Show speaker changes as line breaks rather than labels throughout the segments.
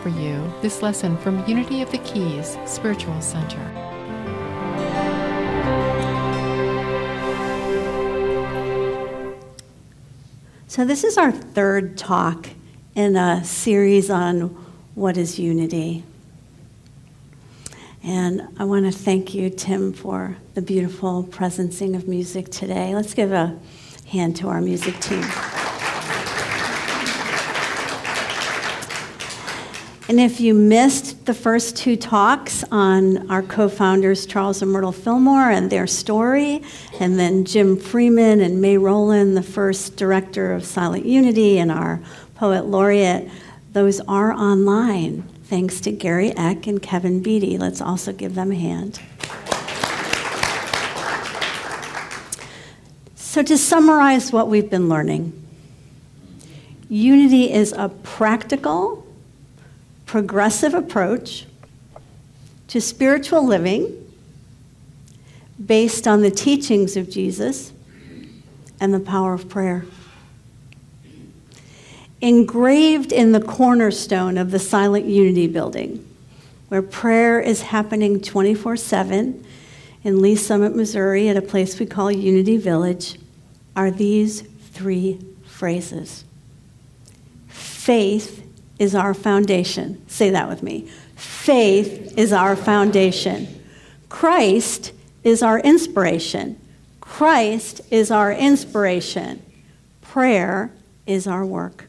for you this lesson from Unity of the Keys Spiritual Center.
So this is our third talk in a series on what is unity. And I want to thank you, Tim, for the beautiful presencing of music today. Let's give a hand to our music team. And if you missed the first two talks on our co-founders, Charles and Myrtle Fillmore, and their story, and then Jim Freeman and May Rowland, the first director of Silent Unity and our poet laureate, those are online, thanks to Gary Eck and Kevin Beatty. Let's also give them a hand. So to summarize what we've been learning, unity is a practical, progressive approach to spiritual living based on the teachings of Jesus and the power of prayer. Engraved in the cornerstone of the Silent Unity building, where prayer is happening 24/7 in Lee Summit, Missouri, at a place we call Unity Village, are these three phrases. Faith is our foundation. Say that with me. Faith is our foundation. Christ is our inspiration. Christ is our inspiration. Prayer is our work.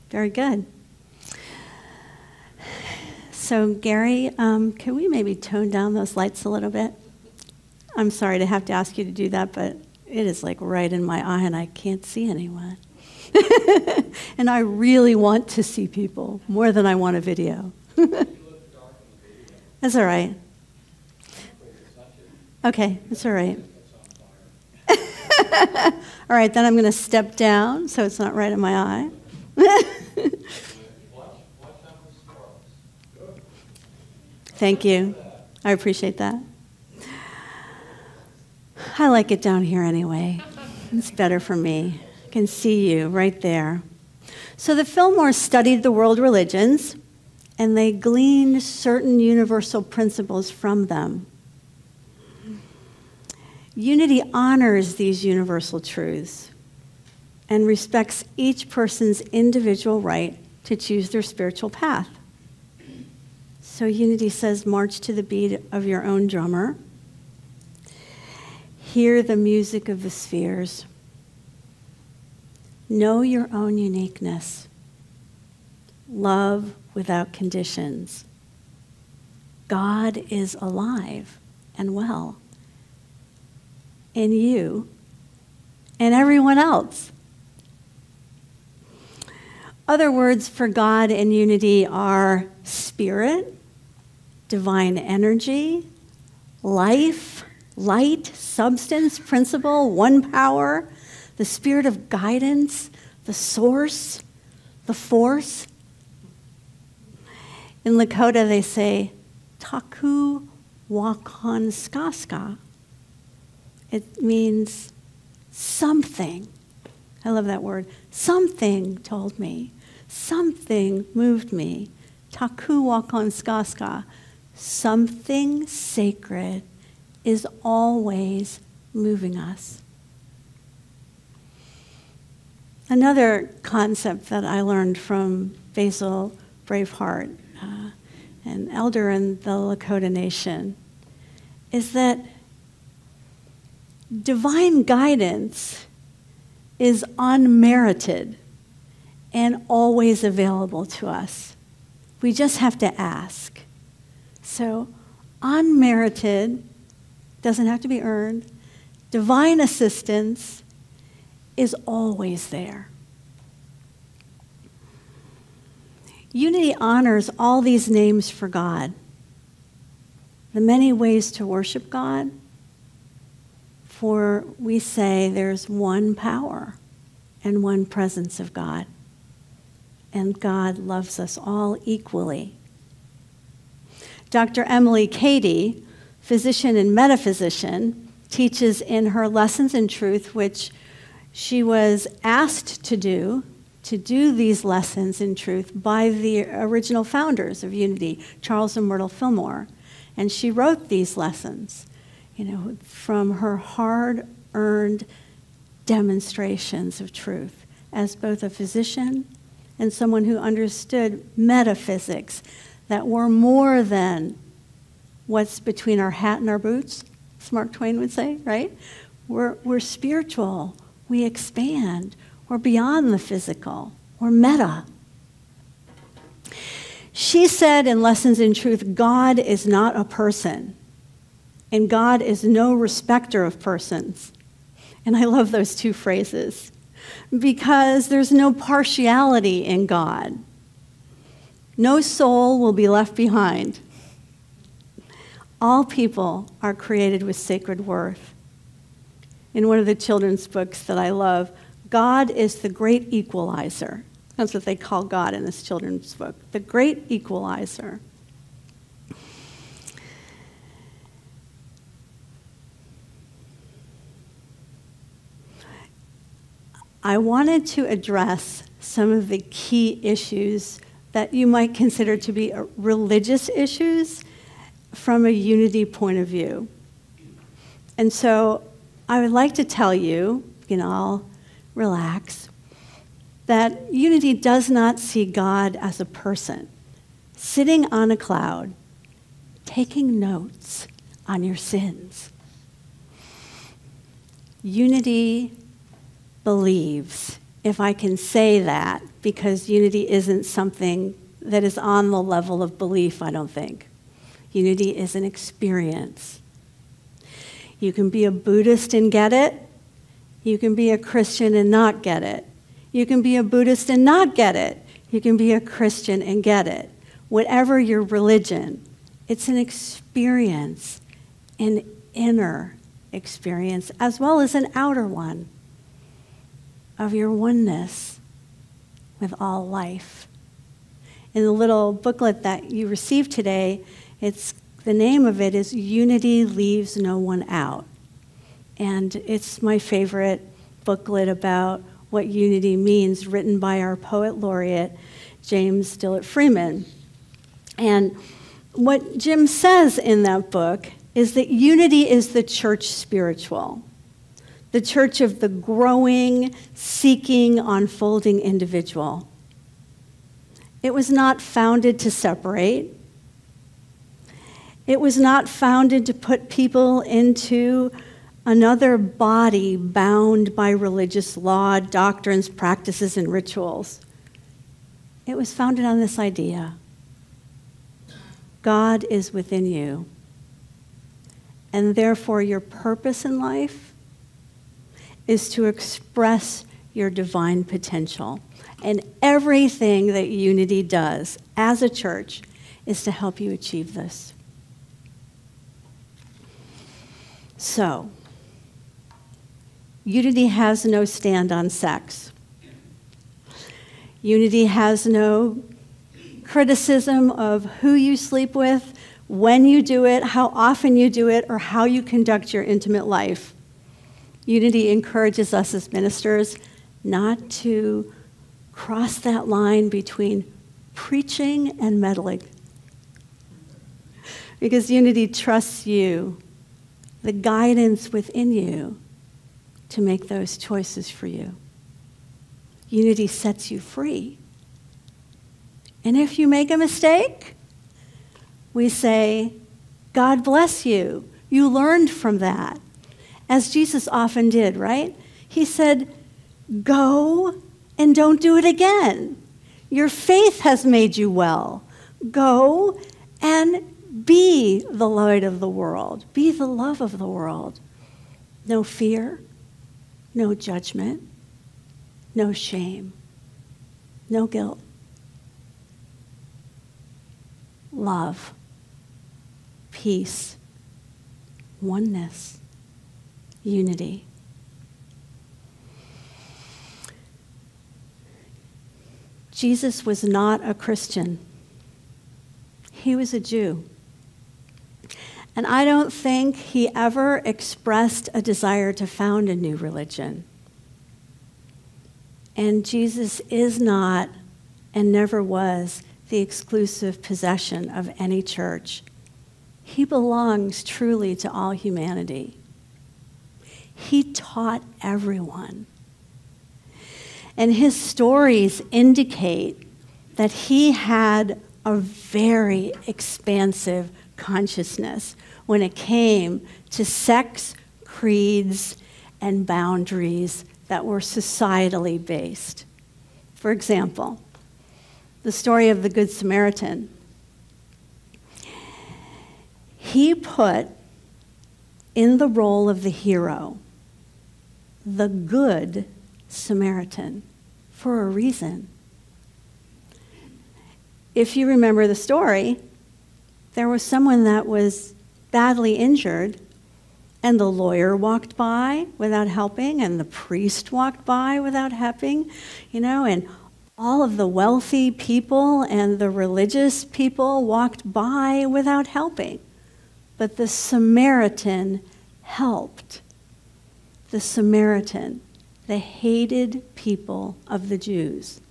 Very good. So Gary, can we maybe tone down those lights a little bit? I'm sorry to have to ask you to do that, but it is like right in my eye and I can't see anyone. And I really want to see people more than I want a video. That's all right. Okay, that's all right. All right, then I'm going to step down so it's not right in my eye. Thank you. I appreciate that. I like it down here anyway. It's better for me. I can see you right there. So the Fillmores studied the world religions, and they gleaned certain universal principles from them. Unity honors these universal truths and respects each person's individual right to choose their spiritual path. So Unity says, march to the beat of your own drummer. Hear the music of the spheres. Know your own uniqueness. Love without conditions. God is alive and well in you and everyone else. Other words for God and unity are spirit, divine energy, life, light, substance, principle, one power, the spirit of guidance, the source, the force. In Lakota, they say, Taku Wakan Skaska. It means something. I love that word. Something told me. Something moved me. Taku Wakan Skaska. Something sacred is always moving us. Another concept that I learned from Basil Braveheart, an elder in the Lakota Nation, is that divine guidance is unmerited and always available to us. We just have to ask. So, unmerited, doesn't have to be earned, divine assistance is always there. Unity honors all these names for God. The many ways to worship God, for we say there's one power and one presence of God, and God loves us all equally. Dr. Emily Cady, physician and metaphysician, teaches in her Lessons in Truth, which she was asked to do to do these lessons in truth by the original founders of Unity, Charles and Myrtle Fillmore. And she wrote these lessons, from her hard-earned demonstrations of truth as both a physician and someone who understood metaphysics that were more than what's between our hat and our boots, as Mark Twain would say, right? We're spiritual. We expand. We're beyond the physical. We're meta. She said in Lessons in Truth, God is not a person, and God is no respecter of persons. And I love those two phrases because there's no partiality in God. No soul will be left behind. All people are created with sacred worth. In one of the children's books that I love, God is the great equalizer. That's what they call God in this children's book, the great equalizer. I wanted to address some of the key issues that you might consider to be religious issues from a unity point of view. And so I would like to tell you, I'll relax, that unity does not see God as a person sitting on a cloud, taking notes on your sins. Unity believes, if I can say that, because unity isn't something that is on the level of belief, I don't think. Unity is an experience. You can be a Buddhist and get it. You can be a Christian and not get it. You can be a Buddhist and not get it. You can be a Christian and get it. Whatever your religion, it's an experience, an inner experience, as well as an outer one of your oneness with all life. In the little booklet that you received today, the name of it is Unity Leaves No One Out. And it's my favorite booklet about what unity means, written by our poet laureate, James Dillard Freeman. And what Jim says in that book is that unity is the church spiritual, the church of the growing, seeking, unfolding individual. It was not founded to separate. It was not founded to put people into another body bound by religious law, doctrines, practices, and rituals. It was founded on this idea: God is within you, and therefore your purpose in life is to express your divine potential. And everything that Unity does as a church is to help you achieve this. So, Unity has no stand on sex. Unity has no criticism of who you sleep with, when you do it, how often you do it, or how you conduct your intimate life. Unity encourages us as ministers not to cross that line between preaching and meddling. Because Unity trusts you, the guidance within you, to make those choices for you. Unity sets you free. And if you make a mistake, we say, God bless you. You learned from that. As Jesus often did, right? He said, go and don't do it again. Your faith has made you well. Go and be the light of the world. Be the love of the world. No fear, no judgment, no shame, no guilt. Love, peace, oneness, unity. Jesus was not a Christian. He was a Jew. And I don't think he ever expressed a desire to found a new religion. And Jesus is not and never was the exclusive possession of any church. He belongs truly to all humanity. He taught everyone. And his stories indicate that he had a very expansive consciousness when it came to sex, creeds, and boundaries that were societally based. For example, the story of the Good Samaritan. He put in the role of the hero the Good Samaritan for a reason. If you remember the story, there was someone that was badly injured, and the lawyer walked by without helping, and the priest walked by without helping, and all of the wealthy people and the religious people walked by without helping. But the Samaritan helped. The Samaritan, the hated people of the Jews.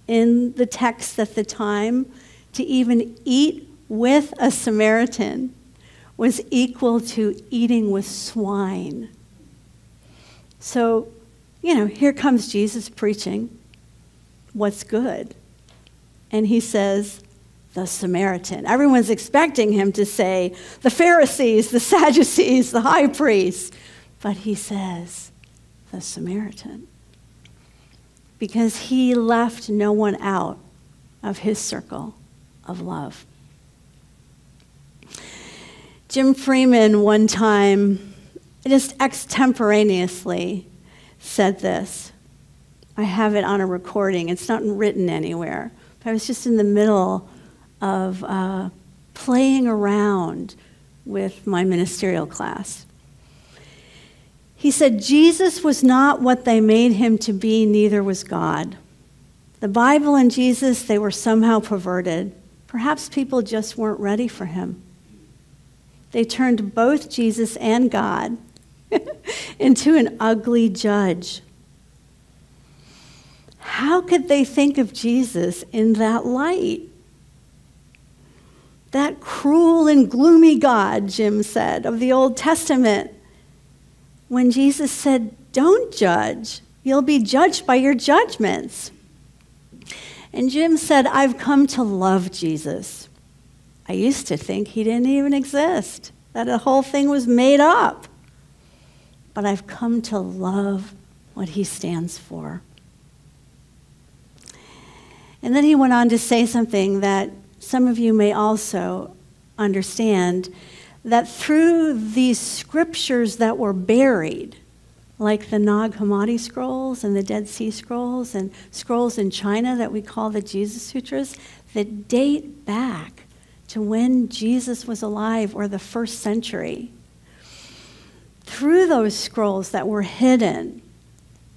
In the text at the time, to even eat with a Samaritan was equal to eating with swine. So, here comes Jesus preaching what's good. And he says, the Samaritan. Everyone's expecting him to say, the Pharisees, the Sadducees, the high priests. But he says, the Samaritan. Because he left no one out of his circle of love. Jim Freeman one time, just extemporaneously, said this. I have it on a recording. It's not written anywhere. But I was just in the middle of playing around with my ministerial class. He said, Jesus was not what they made him to be, neither was God. The Bible and Jesus, they were somehow perverted. Perhaps people just weren't ready for him. They turned both Jesus and God into an ugly judge. How could they think of Jesus in that light? That cruel and gloomy God, Jim said, of the Old Testament, when Jesus said, don't judge, you'll be judged by your judgments. And Jim said, I've come to love Jesus. I used to think he didn't even exist, that the whole thing was made up. But I've come to love what he stands for. And then he went on to say something that some of you may also understand, that through these scriptures that were buried, like the Nag Hammadi scrolls and the Dead Sea Scrolls and scrolls in China that we call the Jesus Sutras, that date back to when Jesus was alive or the 1st century. Through those scrolls that were hidden,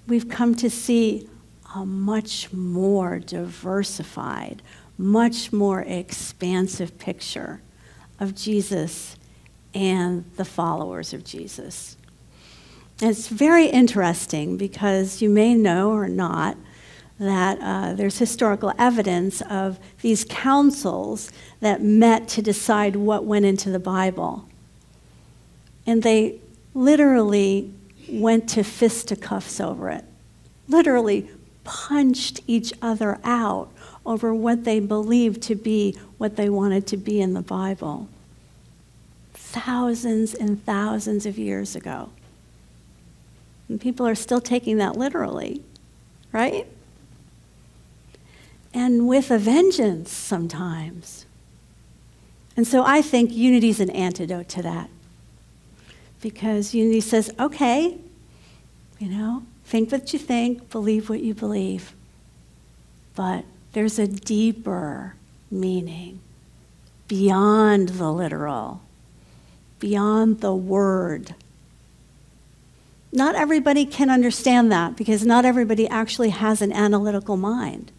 we've come to see a much more diversified, much more expansive picture of Jesus and the followers of Jesus. And it's very interesting because you may know or not that there's historical evidence of these councils that met to decide what went into the Bible. And they literally went to fisticuffs over it, literally punched each other out over what they believed to be what they wanted to be in the Bible. Thousands and thousands of years ago. And people are still taking that literally, right? And with a vengeance sometimes. And so I think unity is an antidote to that. Because unity says, okay, think what you think, believe what you believe. But there's a deeper meaning beyond the literal, beyond the word. Not everybody can understand that because not everybody actually has an analytical mind.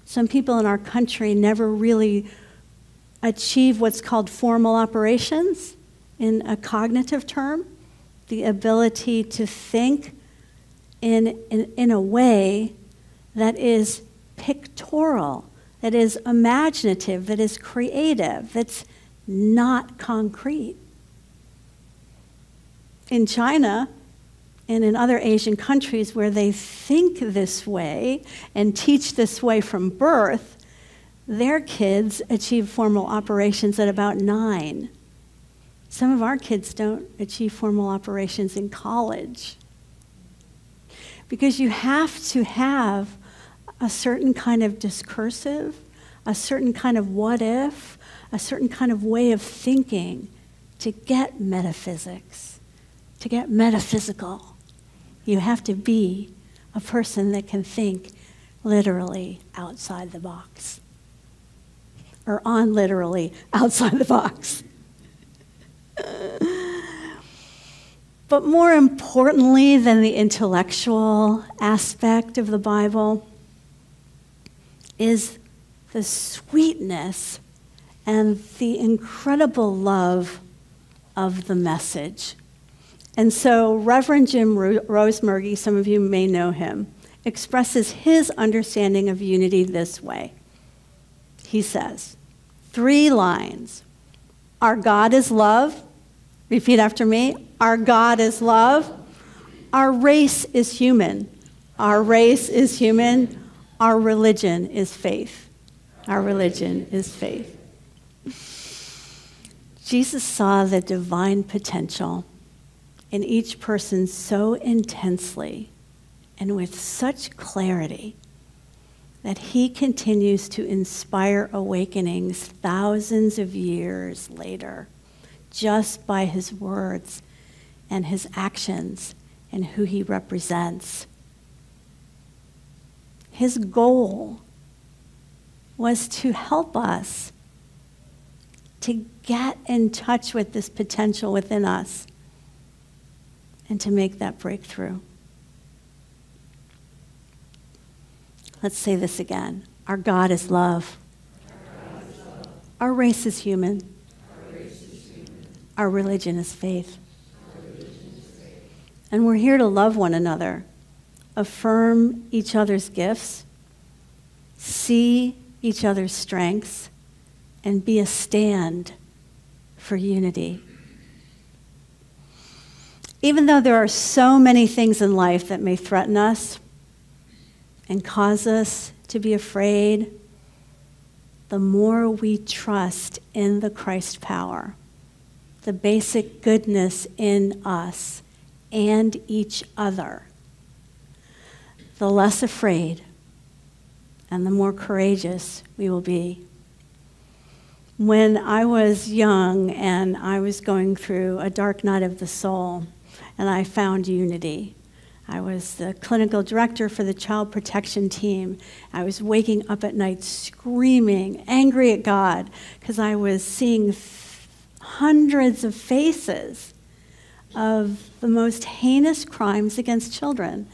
Some people in our country never really achieve what's called formal operations in a cognitive term, the ability to think in a way that is pictorial, that is imaginative, that is creative, that's not concrete. In China and in other Asian countries where they think this way and teach this way from birth, their kids achieve formal operations at about 9. Some of our kids don't achieve formal operations in college. Because you have to have a certain kind of discursive, a certain kind of what if, a certain kind of way of thinking to get metaphysics, to get metaphysical. You have to be a person that can think literally outside the box, or on literally outside the box. But more importantly than the intellectual aspect of the Bible is the sweetness and the incredible love of the message. And so Reverend Jim Rosemergy, some of you may know him, expresses his understanding of unity this way. He says, 3 lines. Our God is love. Repeat after me. Our God is love. Our race is human. Our race is human. Our religion is faith. Our religion is faith. Jesus saw the divine potential in each person so intensely and with such clarity that he continues to inspire awakenings thousands of years later just by his words and his actions and who he represents. His goal was to help us to get in touch with this potential within us and to make that breakthrough. Let's say this again. Our God is love. Our race is human. Our religion is faith. And we're here to love one another, affirm each other's gifts, see each other's strengths, and be a stand for unity. Even though there are so many things in life that may threaten us and cause us to be afraid, the more we trust in the Christ power, the basic goodness in us and each other, the less afraid and the more courageous we will be. When I was young and I was going through a dark night of the soul, and I found unity. I was the clinical director for the child protection team. I was waking up at night screaming, angry at God, because I was seeing hundreds of faces of the most heinous crimes against children.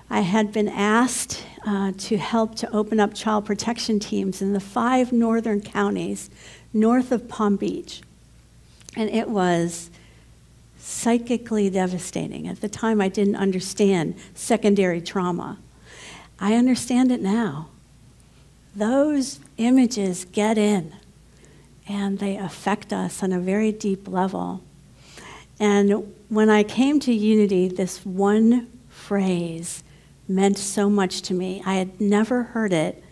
I had been asked to help to open up child protection teams in the 5 northern counties north of Palm Beach. And it was psychically devastating. At the time, I didn't understand secondary trauma. I understand it now. Those images get in, and they affect us on a very deep level. And when I came to Unity, this one phrase meant so much to me. I had never heard it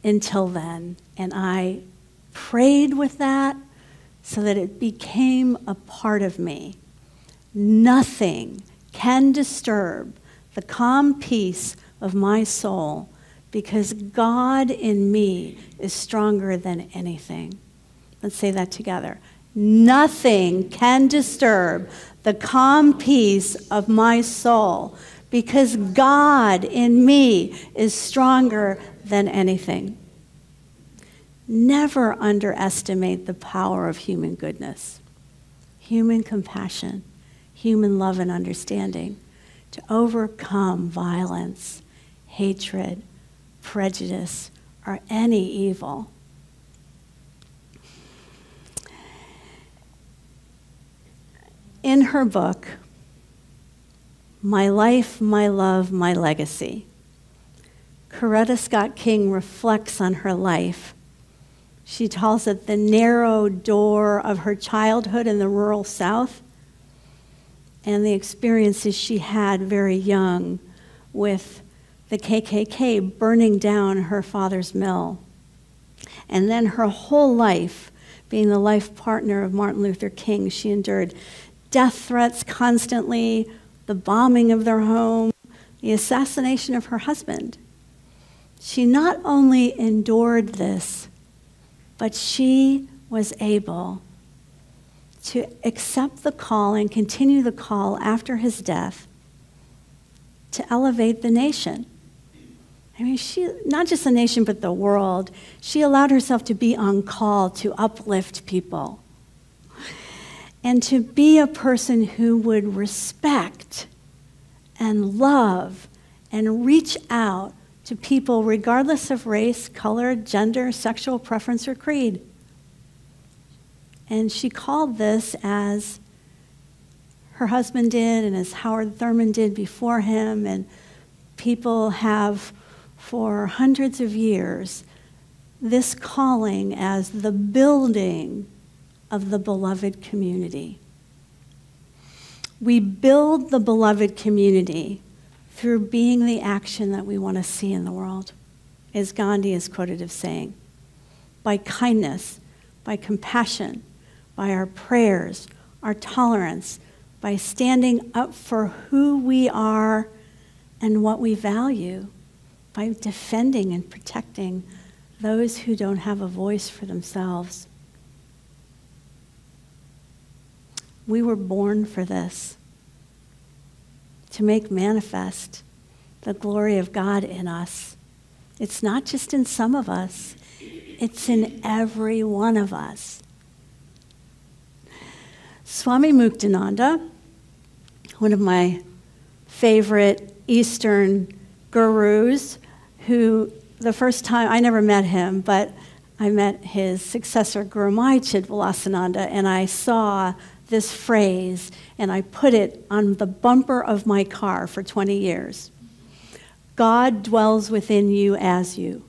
until then, and I prayed with that so that it became a part of me. Nothing can disturb the calm peace of my soul because God in me is stronger than anything. Let's say that together. Nothing can disturb the calm peace of my soul because God in me is stronger than anything. Never underestimate the power of human goodness, human compassion, human love and understanding to overcome violence, hatred, prejudice, or any evil. In her book, my life, my love, my legacy. Coretta Scott King reflects on her life. She calls it the narrow door of her childhood in the rural South and the experiences she had very young with the KKK burning down her father's mill. And then her whole life, being the life partner of Martin Luther King, she endured death threats constantly, the bombing of their home, the assassination of her husband. She not only endured this, but she was able to accept the call and continue the call after his death to elevate the nation. I mean, she, not just the nation, but the world. She allowed herself to be on call to uplift people and to be a person who would respect and love and reach out to people regardless of race, color, gender, sexual preference, or creed. And she called this, as her husband did and as Howard Thurman did before him, and people have for hundreds of years, this calling as the building of the beloved community. We build the beloved community through being the action that we want to see in the world, as Gandhi is quoted as saying, by kindness, by compassion, by our prayers, our tolerance, by standing up for who we are and what we value, by defending and protecting those who don't have a voice for themselves. We were born for this, to make manifest the glory of God in us. It's not just in some of us, it's in every one of us. Swami Muktananda, one of my favorite Eastern gurus, who the first time, I never met him, but I met his successor, Guru Mai Chidvilasananda, and I saw this phrase, and I put it on the bumper of my car for 20 years. God dwells within you as you.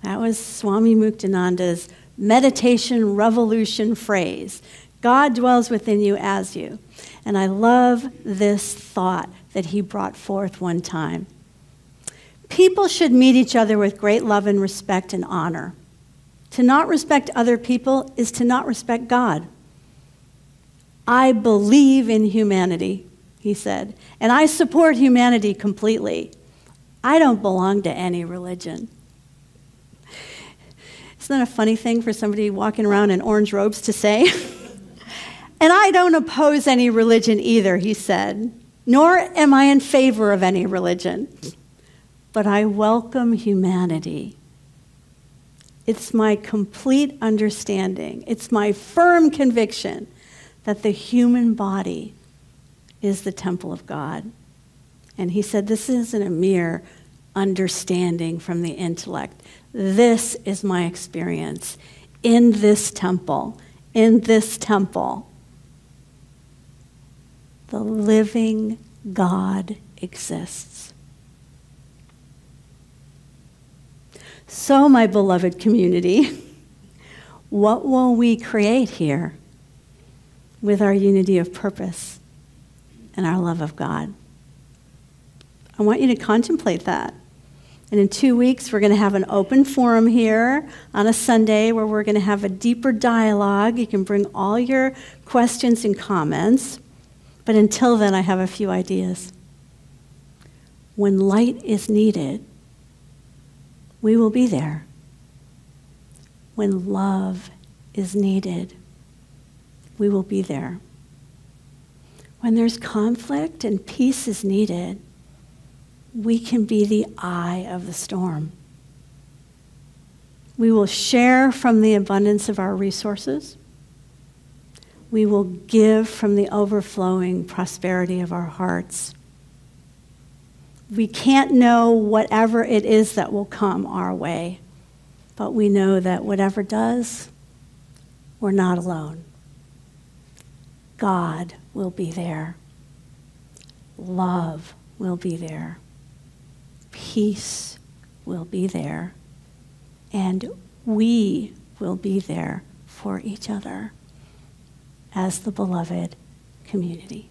That was Swami Muktananda's meditation revolution phrase. God dwells within you as you. And I love this thought that he brought forth one time. People should meet each other with great love and respect and honor. To not respect other people is to not respect God. I believe in humanity, he said, and I support humanity completely. I don't belong to any religion. Isn't that a funny thing for somebody walking around in orange robes to say? And I don't oppose any religion either, he said, nor am I in favor of any religion. But I welcome humanity. It's my complete understanding. It's my firm conviction that the human body is the temple of God. And he said, this isn't a mere understanding from the intellect. This is my experience in this temple. In this temple, the living God exists. So, my beloved community, what will we create here with our unity of purpose and our love of God? I want you to contemplate that. And in 2 weeks, we're going to have an open forum here on a Sunday where we're going to have a deeper dialogue. You can bring all your questions and comments. But until then, I have a few ideas. When light is needed, we will be there. When love is needed, we will be there. When there's conflict and peace is needed, we can be the eye of the storm. We will share from the abundance of our resources. We will give from the overflowing prosperity of our hearts. We can't know whatever it is that will come our way, but we know that whatever does, we're not alone. God will be there. love will be there, peace will be there, and we will be there for each other as the beloved community.